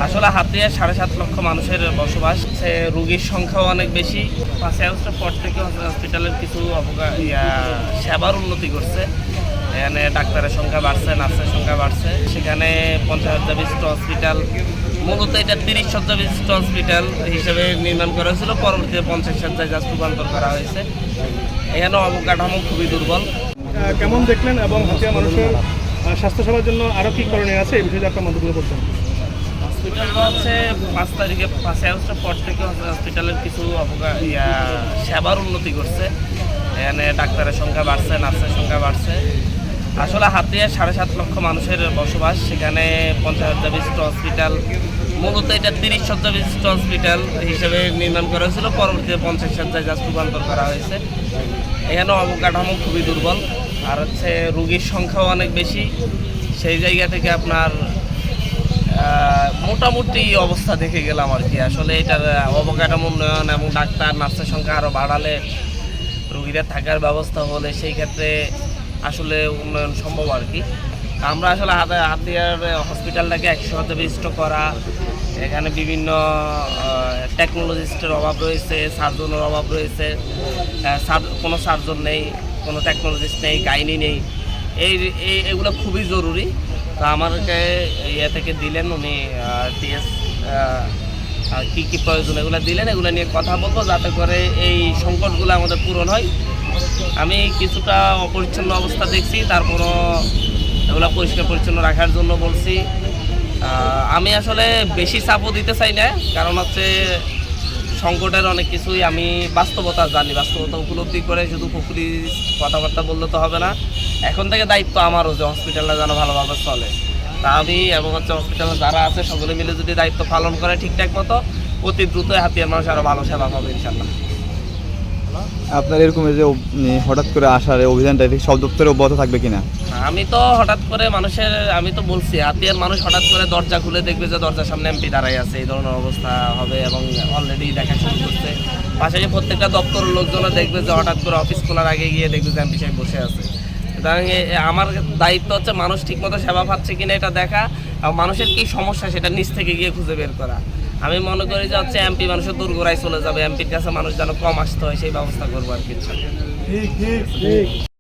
আসলে হাতিয়ায় ৭.৫ লক্ষ মানুষের বসবাস, সে রোগীর সংখ্যাও অনেক বেশি। ৫ই আগস্টের পর থেকে হসপিটালের কিছু সেবার উন্নতি করছে। এখানে ডাক্তারের সংখ্যা বাড়ছে, নার্সের সংখ্যা বাড়ছে। সেখানে ৫০,০০০ বিশিষ্ট হসপিটাল, মূলত এটা ৩০ শয্যা বিশিষ্ট হসপিটাল হিসেবে নির্মাণ করা হয়েছিল, পরবর্তীতে ৫০ শয্যায় জাস্ট রূপান্তর করা হয়েছে। এখানে অবকাঠামো খুবই দুর্বল। কেমন দেখলেন এবং হাতিয়া মানুষের স্বাস্থ্যসেবার জন্য আরও কী করণীয় আছে এই বিষয়ে আপনার মন্তব্য করছেন? হসপিটালটা হচ্ছে ৫ই আগস্টের পর থেকে হসপিটালের কিছু সেবার উন্নতি করছে। এখানে ডাক্তারের সংখ্যা বাড়ছে, নার্সের সংখ্যা বাড়ছে। আসলে হাতিয়ায় ৭.৫ লক্ষ মানুষের বসবাস, সেখানে ৫০,০০০ বিশিষ্ট হসপিটাল, মূলত এটা ৩০ শয্যা বিশিষ্ট হসপিটাল হিসেবে নির্মাণ করা হয়েছিল, পরবর্তীতে ৫০ শয্যায় জাস্ট রূপান্তর করা হয়েছে। এখানে অবকাঠামো খুবই দুর্বল, আর হচ্ছে রোগীর সংখ্যাও অনেক বেশি। সেই জায়গা থেকে আপনার মোটামুটি অবস্থা দেখে গেলাম আর কি। আসলে এটার অবকাঠামো উন্নয়ন এবং ডাক্তার নার্সের সংখ্যা আরও বাড়ালে, রোগীরা থাকার ব্যবস্থা হলে সেই ক্ষেত্রে আসলে উন্নয়ন সম্ভব আর কি। আমরা আসলে হাতিয়ার হসপিটালটাকে ১০০ বিশিষ্ট করা, এখানে বিভিন্ন টেকনোলজিস্টের অভাব রয়েছে, সার্জনের অভাব রয়েছে। কোনো সার্জন নেই, কোনো টেকনোলজিস্ট নেই, গাইনি নেই। এগুলো খুবই জরুরি। তো আমাকে ইয়ে থেকে দিলেন উনি টিএস কী কী প্রয়োজন এগুলো দিলেন, এগুলো নিয়ে কথা বলবো যাতে করে এই সংকটগুলো আমাদের পূরণ হয়। আমি কিছুটা অপরিচ্ছন্ন অবস্থা দেখছি, তারপরও এগুলো পরিষ্কার পরিচ্ছন্ন রাখার জন্য বলছি। আমি আসলে বেশি চাপও দিতে চাই না, কারণ হচ্ছে সংকটের অনেক কিছুই আমি বাস্তবতা জানি। বাস্তবতা উপলব্ধি করে শুধু পুকুরি কথাবার্তা বললে তো হবে না। এখন থেকে দায়িত্ব আমারও যে হসপিটালটা যেন ভালোভাবে চলে। তা আমি এবং হচ্ছে হসপিটালে যারা আছে সকলে মিলে যদি দায়িত্ব পালন করে ঠিকঠাক মতো, অতি দ্রুতই হাতিয়ার মানুষ আরও ভালো সেবা পাবে ইনশাল্লাহ। আপনার এরকম যে হঠাৎ করে আসার এই অভিযানটা সব দপ্তরে অব্যাহত থাকবে কিনা? আমি তো হঠাৎ করে আমি তো বলছি হাতিয়ার মানুষ হঠাৎ করে দরজা খুলে দেখবে যে দরজার সামনে এমপি দাঁড়াই আছে, এই ধরনের অবস্থা হবে এবং অলরেডি দেখা শুরু করছে। পাশাপাশি প্রত্যেকটা দপ্তরের লোকজনও দেখবে যে হঠাৎ করে অফিস খোলার আগে গিয়ে দেখবে যে এমপি সাহেব বসে আছে। সুতরাং আমার দায়িত্ব হচ্ছে মানুষ ঠিকমতো সেবা পাচ্ছে কিনা এটা দেখা, এবং মানুষের কী সমস্যা সেটা নিচ থেকে গিয়ে খুঁজে বের করা। আমি মনে করি যে হচ্ছে এমপি মানুষের দূরগোড়ায় চলে যাবে, এমপির কাছে মানুষ যেন কম আসতে হয় সেই ব্যবস্থা করবো আর কিছু।